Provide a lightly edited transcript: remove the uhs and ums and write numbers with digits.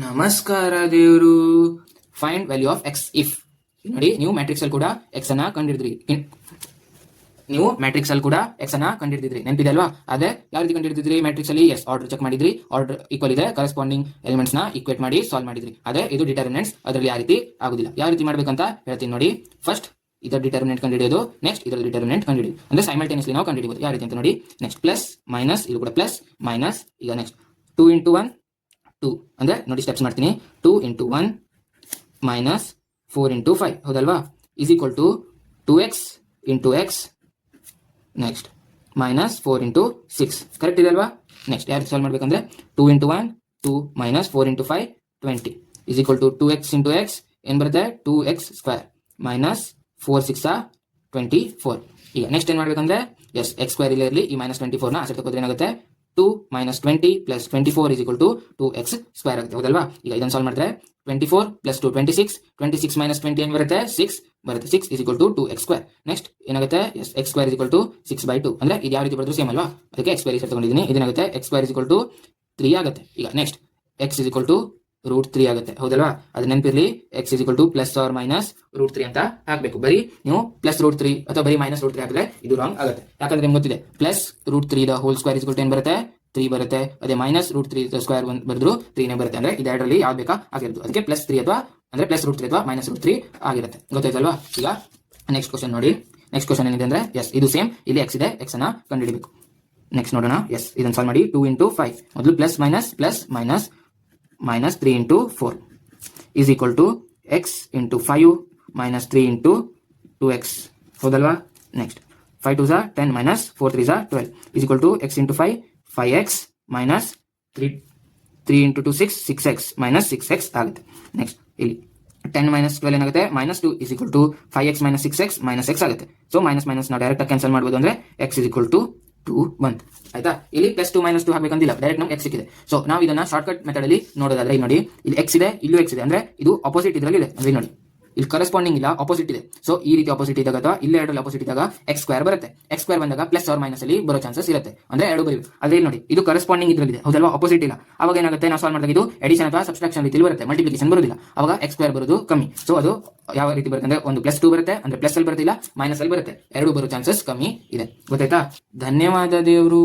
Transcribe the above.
ನಮಸ್ಕಾರ ದೇವರು. Find value of X if. ನೋಡಿ, ನೀವು ಮ್ಯಾಟ್ರಿಕ್ಸ್ ಅಲ್ಲಿ ಕೂಡ ಎಕ್ಸ್ ಅನ್ನ ಕಂಡಿಡಿದ್ರಿ. ನೆನಪಿದೆ ಅಲ್ವಾ? ಅದೇ ಯಾವ ರೀತಿ ಕಂಡಿಡಿದ್ರಿ? ಮ್ಯಾಟ್ರಿಕ್ಸ್ ಅಲ್ಲಿ ಎಸ್ ಆರ್ಡರ್ ಚೆಕ್ ಮಾಡಿದ್ರಿ, ಆರ್ಡರ್ ಈಕ್ವಲ್ ಇದೆ, ಕರೆಸ್ಪಾಂಡಿಂಗ್ ಎಲಿಮೆಂಟ್ಸ್ ನ ಈಕ್ವೇಟ್ ಮಾಡಿ ಸಾಲ್ವ್ ಮಾಡಿದ್ರಿ. ಅದೇ ಇದು ಡಿಟರ್ಮಿನೆಂಟ್ಸ್. ಅದರಲ್ಲಿ ಯಾವ ರೀತಿ ಆಗುದಿಲ್ಲ. ಯಾವ ರೀತಿ ಮಾಡ್ಬೇಕಂತ ಹೇಳ್ತೀನಿ ನೋಡಿ. ಫಸ್ಟ್ ಇದರ ಡಿಟರ್ಮಿನೆಂಟ್ ಕಂಡುಹಿಡಿಯೋದು, ನೆಕ್ಸ್ಟ್ ಇದರ ಡಿಟರ್ಮಿನೆಂಟ್ ಕಂಡುಹಿಡಿಯೋದು. ಅಂದ್ರೆ ಸೈಮಲ್ಟೇನಿಯಸ್ಲಿ ನಾವು ಕಂಡುಹಿಡಿಯಬಹುದು. ಯಾವ ರೀತಿ ಅಂತ ನೋಡಿ. ನೆಕ್ಸ್ಟ್ ಪ್ಲಸ್ ಮೈನಸ್, ಇದು ಕೂಡ ಪ್ಲಸ್ ಮೈನಸ್. ಈಗ ನೆಕ್ಸ್ಟ್ 2 into 1 2 ಅಂದ್ರೆ ನೋಡಿ ಸ್ಟೆಪ್ಸ್ ಮಾಡ್ತೀನಿ. 2 into 1 minus 4 into 5 ಹೌದಲ್ವಾ? is equal to 2x into x next minus 4 into 6. Correct ಇದೆ ಅಲ್ವಾ? ನೆಕ್ಸ್ಟ್ ಯಾರು ಸಾಲ್ವ್ ಮಾಡ್ಬೇಕಂದ್ರೆ 2 into 1 2 minus 4 into 5 20 is equal to 2x into x ಏನ್ ಬರುತ್ತೆ? 2x square minus 4 6 24. ಈಗ ನೆಕ್ಸ್ಟ್ ಏನ್ ಮಾಡ್ಬೇಕಂದ್ರೆ ಎಸ್ ಎಕ್ಸ್ ಸ್ಕ್ವೇರ್ ಇಲ್ಲೇ ಇರಲಿ, ಈ ಮೈನಸ್ 24 ನ ಆಚೆ ತಗೋದ್ರೆ ಏನಾಗುತ್ತೆ? 2 minus 20 plus 24 is equal to 2x square ಆಗುತ್ತೆ. ಹೌದಲ್ವಾ? ಈಗ ಇದನ್ನು ಸಾಲ್ವ್ ಮಾಡಿದ್ರೆ 24 plus 2 26 26 minus 20 ಏನು ಬರುತ್ತೆ? 6 ಬರುತ್ತೆ. 6 is equal to 2x square. Next ಏನಾಗುತ್ತೆ? x square is equal to 6/2. ಅಂದ್ರೆ ಇದು ಯಾವ ರೀತಿ ಬರೆದ್ರು ಸೇಮ್ ಅಲ್ವಾ? ಅದಕ್ಕೆ x square ತಗೊಂಡಿದ್ದೀನಿ. ಇದೇನಾಗುತ್ತೆ? x square is equal to 3 ಆಗುತ್ತೆ. ಈಗ next x is equal to √3 ಆಗುತ್ತೆ. ಹೌದಲ್ವಾ? ಅದು ನೆನಪಿರ್ಲಿ, x is equal to plus or minus √3 ಅಂತ ಹಾಕಬೇಕು. ಬರೀ ನೀವು ಪ್ಲಸ್ √3 ಅಥವಾ ಬರೀ ಮೈನಸ್ √3 ಹಾಕಿದ್ರೆ ಇದು ರಾಂಗ್ ಆಗುತ್ತೆ. ಯಾಕಂದ್ರೆ ನಿಮ್ಗೆ ಗೊತ್ತಿದೆ plus √3 the whole square is equal to ಏನು ಬರುತ್ತೆ? 3 ಬರುತ್ತೆ. ಅದೇ ಮೈನಸ್ √3 ದ ಸ್ಕ್ವೇರ್ ಬರೆದ್ರು 3 ನೇ ಬರುತ್ತೆ. ಅಂದ್ರೆ ಇದೆರಡರಲ್ಲಿ ಯಾವ್ದು ಬೇಕಾ ಆಗಿರೋದು. ಅದಕ್ಕೆ ಪ್ಲಸ್ 3 ಅಥವಾ ಅಂದ್ರೆ ಪ್ಲಸ್ √3 ಅಥವಾ ಮೈನಸ್ √3 ಆಗಿರುತ್ತೆ. ಗೊತ್ತಾಯ್ತಲ್ವಾ? ಈಗ ನೆಕ್ಸ್ಟ್ ಕ್ವಶನ್ ನೋಡಿ. ನೆಕ್ಸ್ಟ್ ಕ್ವಶನ್ ಏನಿದೆ ಅಂದ್ರೆ ಎಸ್ ಇದು ಸೇಮ್, ಇಲ್ಲಿ x ಇದೆ, x ಅನ್ನ ಕಂಡುಹಿಡಿಬೇಕು. ನೆಕ್ಸ್ಟ್ ನೋಡೋಣ. ಎಸ್ ಇದನ್ನು ಸಾಲ್ವ್ ಮಾಡಿ. 2 into 5 ಮೊದಲು plus minus minus 3 into 4 is equal to x into 5 minus 3 into 2x. ಹೌದಲ್ವಾ? Next 5 2s are 10 minus 4 3s are 12 is equal to x into 5 5x minus 3 into 2 6 6x minus 6x ಆಗುತ್ತೆ. Next ಇಲ್ಲಿ 10 minus 12 ಏನಾಗುತ್ತೆ? minus 2 is equal to 5x minus 6x minus x ಆಗುತ್ತೆ. So minus ನಾವು direct cancel ಮಾಡ್ಬೋದು. ಅಂದ್ರೆ x is equal to 2 ಬಂತು. ಆಯ್ತಾ? ಇಲ್ಲಿ ಪ್ಲಸ್ 2 minus 2 ಹಾಕಬೇಕಂತಿಲ್ಲ, ಡೈರೆಕ್ಟ್ ನಮ್ಗೆ x ಸಿಕ್ಕಿದೆ. ಸೊ ನಾವು ಇದನ್ನ ಶಾರ್ಟ್ ಕಟ್ ಮೆಥಡ್ ಅಲ್ಲಿ ನೋಡೋದಾದ್ರೆ ನೋಡಿ, ಇಲ್ಲಿ x ಇದೆ, ಇಲ್ಲೂ x ಇದೆ. ಅಂದ್ರೆ ಇದು ಅಪೋಸಿಟ್ ಇದರಲ್ಲಿ ಇದೆ. ಅಂದ್ರೆ ನೋಡಿ ಇಲ್ಲಿ ಕರೆಸ್ಪಾಂಡಿಂಗ್ ಇಲ್ಲ, ಅಪೋಸಿಟ್ ಇದೆ. ಸೊ ಈ ರೀತಿ ಅಪೋಸಿಟ್ ಇದ್ದಾಗ ಅಥವಾ ಇಲ್ಲಿ ಎರಡರಲ್ಲಿ ಅಪೋಸಿಟ್ ಇದ್ದಾಗ x ಸ್ಕ್ವೇರ್ ಬರುತ್ತೆ. x ಸ್ಕ್ವೇರ್ ಬಂದಾಗ ಪ್ಲಸ್ ಆರ್ ಮೈನಸ್ ಅಲ್ಲಿ ಬರೋ ಚಾನ್ಸಸ್ ಇರುತ್ತೆ. ಅಂದ್ರೆ ಎರಡು ಬರೀ ಅದೇ ನೋಡಿ, ಇದು ಕರೆಸ್ಪಾಂಡಿಂಗ್ ಇದರಲ್ಲಿ ಇದೆ. ಹೌದಲ್ವಾ? ಅಪೋಸಿಟ್ ಇಲ್ಲ. ಅವಾಗ ಏನಾಗುತ್ತೆ? ನಾವು ಸಾಲ್ವ್ ಮಾಡಿದಾಗ ಇದು ಎಡಿಷನ್ ಅಥವಾ ಸಬ್ಸ್ಟ್ರಾಕ್ಷನ್ ರೀತಿಯಲ್ಲಿ ಬರುತ್ತೆ, ಮಲ್ಟಿಪ್ಲಿಕೇಶನ್ ಬರೋದಿಲ್ಲ. ಅವಾಗ x ಸ್ಕ್ವೇರ್ ಬರೋದು ಕಮ್ಮಿ. ಸೊ ಅದು ಯಾವ ರೀತಿ ಬರುತ್ತೆ ಅಂದ್ರೆ ಒಂದು ಪ್ಲಸ್ 2 ಬರುತ್ತೆ, ಅಂದ್ರೆ ಪ್ಲಸ್ ಅಲ್ಲಿ ಬರುತ್ತಿಲ್ಲ, ಮೈನಸ್ ಅಲ್ಲಿ ಬರುತ್ತೆ. ಎರಡು ಬರೋ ಚಾನ್ಸಸ್ ಕಮ್ಮಿ ಇದೆ. ಗೊತ್ತಾಯ್ತಾ? ಧನ್ಯವಾದ ದೇವರು.